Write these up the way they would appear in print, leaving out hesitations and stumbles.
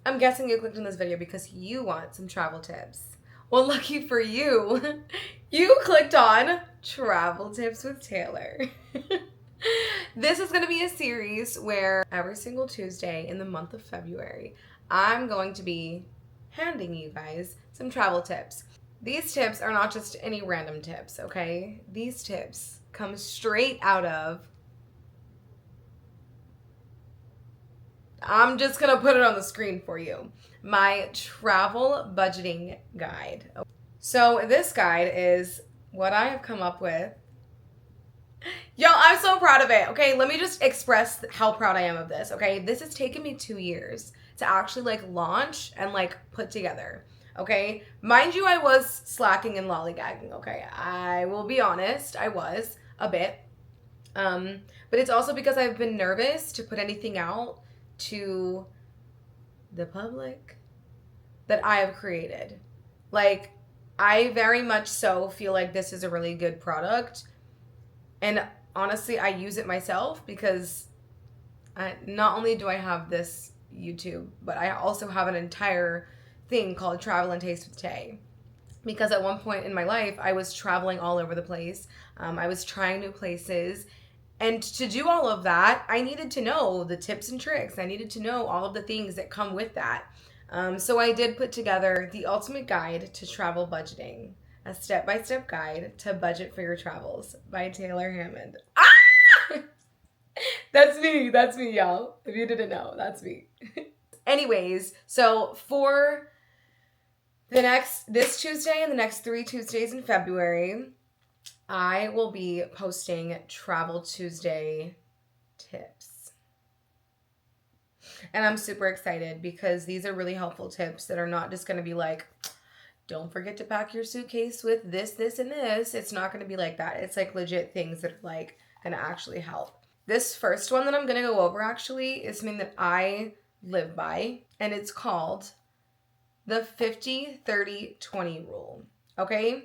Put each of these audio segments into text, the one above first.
I'm guessing you clicked on this video because you want some travel tips. Well, lucky for you, you clicked on Travel Tips with Taylor. This is going to be a series where every single Tuesday in the month of February, I'm going to be handing you guys some travel tips. These tips are not just any random tips, okay? These tips come straight out of, I'm just gonna put it on the screen for you, my travel budgeting guide. So this guide is what I have come up with. Yo, I'm so proud of it. Okay, let me just express how proud I am of this. Okay, this has taken me 2 years to actually like launch and like put together. Okay, mind you, I was slacking and lollygagging. Okay, I will be honest, I was a bit. But it's also because I've been nervous to put anything out to the public that I have created. Like, I very much so feel like this is a really good product. And honestly, I use it myself because not only do I have this YouTube, but I also have an entire thing called Travel and Taste with Tay. Because at one point in my life, I was traveling all over the place. I was trying new places. And to do all of that, I needed to know the tips and tricks. I needed to know all of the things that come with that. So I did put together the ultimate guide to travel budgeting, a step-by-step guide to budget for your travels by Taylor Hammond. Ah! That's me, y'all. If you didn't know, that's me. Anyways, so for this Tuesday and the next 3 Tuesdays in February, I will be posting Travel Tuesday tips. And I'm super excited because these are really helpful tips that are not just going to be like, don't forget to pack your suitcase with this, this, and this. It's not going to be like that. It's like legit things that are like going to actually help. This first one that I'm going to go over actually is something that I live by, and it's called the 50-30-20 rule. Okay?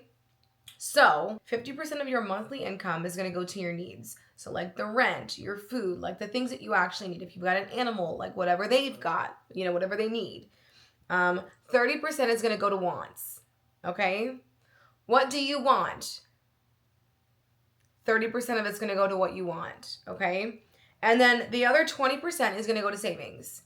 So 50% of your monthly income is going to go to your needs. So like the rent, your food, like the things that you actually need. If you've got an animal, like whatever they've got, whatever they need. 30% is going to go to wants. Okay? What do you want? 30% of it's going to go to what you want. Okay? And then the other 20% is going to go to savings.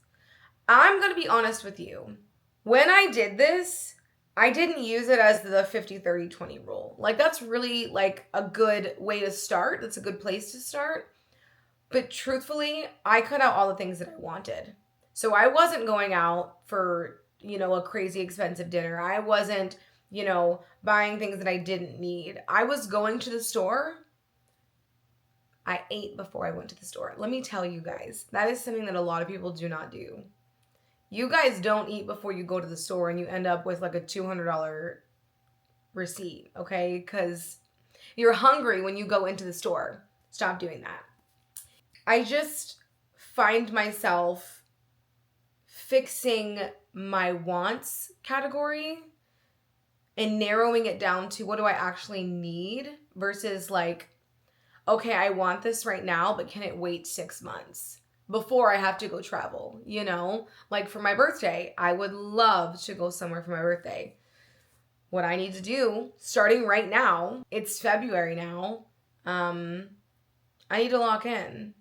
I'm going to be honest with you. When I did this, I didn't use it as the 50-30-20 rule. Like, that's really, like, a good way to start. That's a good place to start. But truthfully, I cut out all the things that I wanted. So I wasn't going out for, a crazy expensive dinner. I wasn't, buying things that I didn't need. I was going to the store. I ate before I went to the store. Let me tell you guys, that is something that a lot of people do not do. You guys don't eat before you go to the store and you end up with like a $200 receipt, okay? Because you're hungry when you go into the store. Stop doing that. I just find myself fixing my wants category and narrowing it down to what do I actually need versus like, okay, I want this right now, but can it wait 6 months? Before I have to go travel, Like for my birthday, I would love to go somewhere for my birthday. What I need to do, starting right now, it's February now, I need to lock in.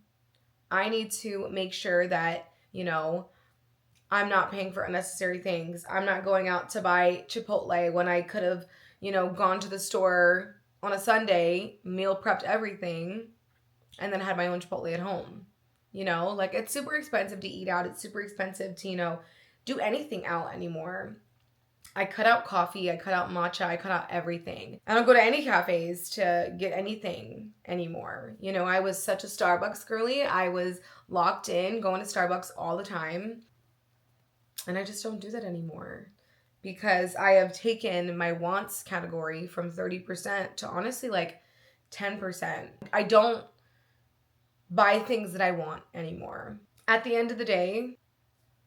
I need to make sure that, I'm not paying for unnecessary things. I'm not going out to buy Chipotle when I could have, gone to the store on a Sunday, meal prepped everything, and then had my own Chipotle at home. Like it's super expensive to eat out. It's super expensive to, do anything out anymore. I cut out coffee. I cut out matcha. I cut out everything. I don't go to any cafes to get anything anymore. I was such a Starbucks girly. I was locked in going to Starbucks all the time. And I just don't do that anymore because I have taken my wants category from 30% to honestly like 10%. I don't buy things that I want anymore. At the end of the day,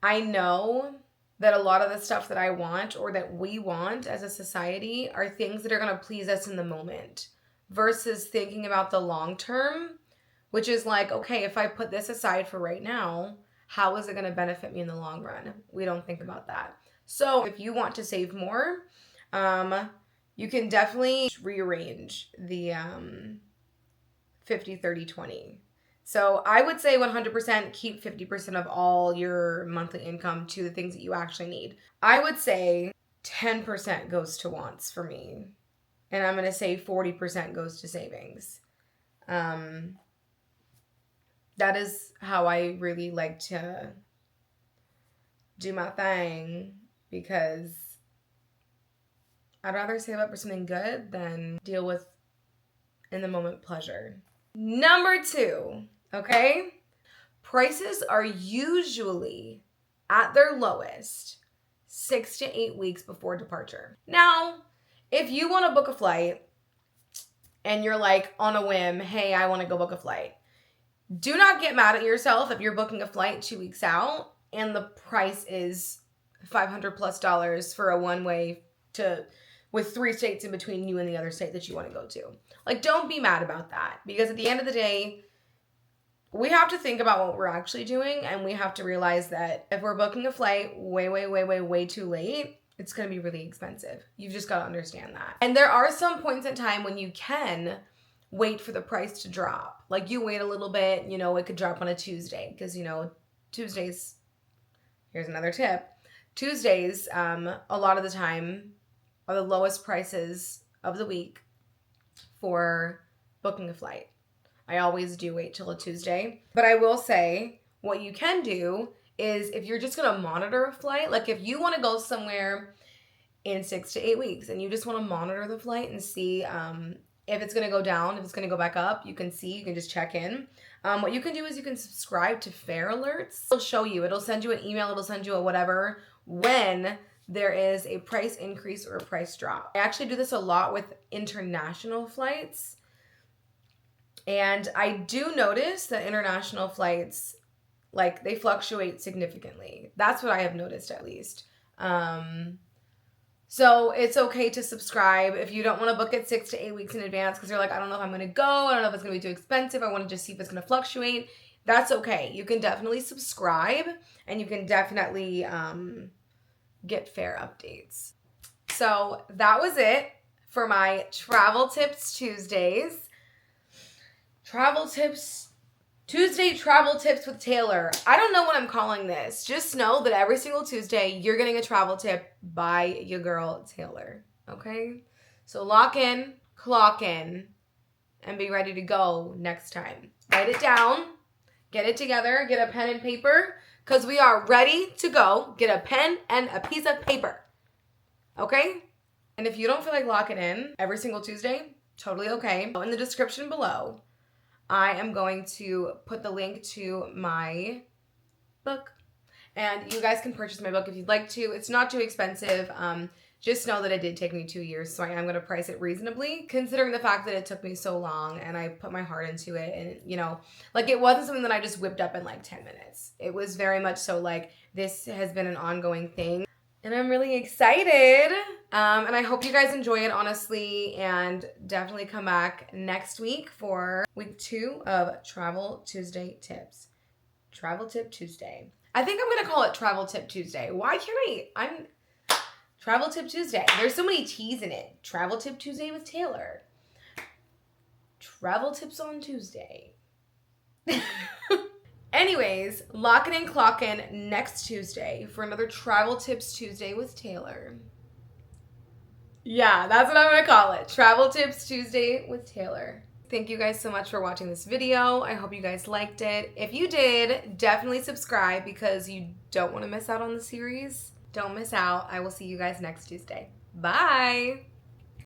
I know that a lot of the stuff that I want or that we want as a society are things that are going to please us in the moment versus thinking about the long term, which is like, okay, if I put this aside for right now, how is it going to benefit me in the long run? We don't think about that. So if you want to save more, you can definitely rearrange the 50, 30, 20. So I would say 100% keep 50% of all your monthly income to the things that you actually need. I would say 10% goes to wants for me. And I'm going to say 40% goes to savings. That is how I really like to do my thing, because I'd rather save up for something good than deal with in the moment pleasure. Number 2, okay? Prices are usually at their lowest 6 to 8 weeks before departure. Now, if you want to book a flight and you're like on a whim, hey, I want to go book a flight, do not get mad at yourself if you're booking a flight 2 weeks out and the price is $500+ for a one-way to with 3 states in between you and the other state that you want to go to. Like, don't be mad about that, because at the end of the day, we have to think about what we're actually doing, and we have to realize that if we're booking a flight way too late, it's going to be really expensive. You've just got to understand that. And there are some points in time when you can wait for the price to drop. Like, you wait a little bit, you know, it could drop on a Tuesday, because, you know, Tuesdays, here's another tip. Tuesdays, a lot of the time, are the lowest prices of the week for booking a flight. I always do wait till a Tuesday. But I will say, what you can do is, if you're just going to monitor a flight, like if you want to go somewhere in 6 to 8 weeks and you just want to monitor the flight and see if it's going to go down, if it's going to go back up, you can just check in. What you can do is you can subscribe to fare alerts. It'll show you, it'll send you an email, it'll send you a whatever when there is a price increase or a price drop. I actually do this a lot with international flights. And I do notice that international flights, like, they fluctuate significantly. That's what I have noticed, at least. So it's okay to subscribe if you don't want to book it 6 to 8 weeks in advance because you're like, I don't know if I'm going to go. I don't know if it's going to be too expensive. I want to just see if it's going to fluctuate. That's okay. You can definitely subscribe, and you can definitely get fare updates. So that was it for my Travel Tips Tuesdays. Travel Tips with Taylor. I don't know what I'm calling this. Just know that every single Tuesday, you're getting a travel tip by your girl, Taylor. Okay? So lock in, clock in, and be ready to go next time. Write it down. Get it together. Get a pen and paper, because we are ready to go. Get a pen and a piece of paper. Okay? And if you don't feel like locking in every single Tuesday, totally okay. In the description below, I am going to put the link to my book, and you guys can purchase my book if you'd like to. It's not too expensive. Just know that it did take me 2 years, so I am going to price it reasonably, considering the fact that it took me so long and I put my heart into it. And, you know, like, it wasn't something that I just whipped up in like 10 minutes. It was very much so like, this has been an ongoing thing. And I'm really excited. And I hope you guys enjoy it, honestly. And definitely come back next week for week 2 of Travel Tuesday Tips. Travel Tip Tuesday. I think I'm going to call it Travel Tip Tuesday. Why can't I'm Travel Tip Tuesday. There's so many T's in it. Travel Tip Tuesday with Taylor. Travel Tips on Tuesday. Anyways, lock it in, clock in next Tuesday for another Travel Tips Tuesday with Taylor. Yeah, that's what I'm going to call it. Travel Tips Tuesday with Taylor. Thank you guys so much for watching this video. I hope you guys liked it. If you did, definitely subscribe, because you don't want to miss out on the series. Don't miss out. I will see you guys next Tuesday. Bye.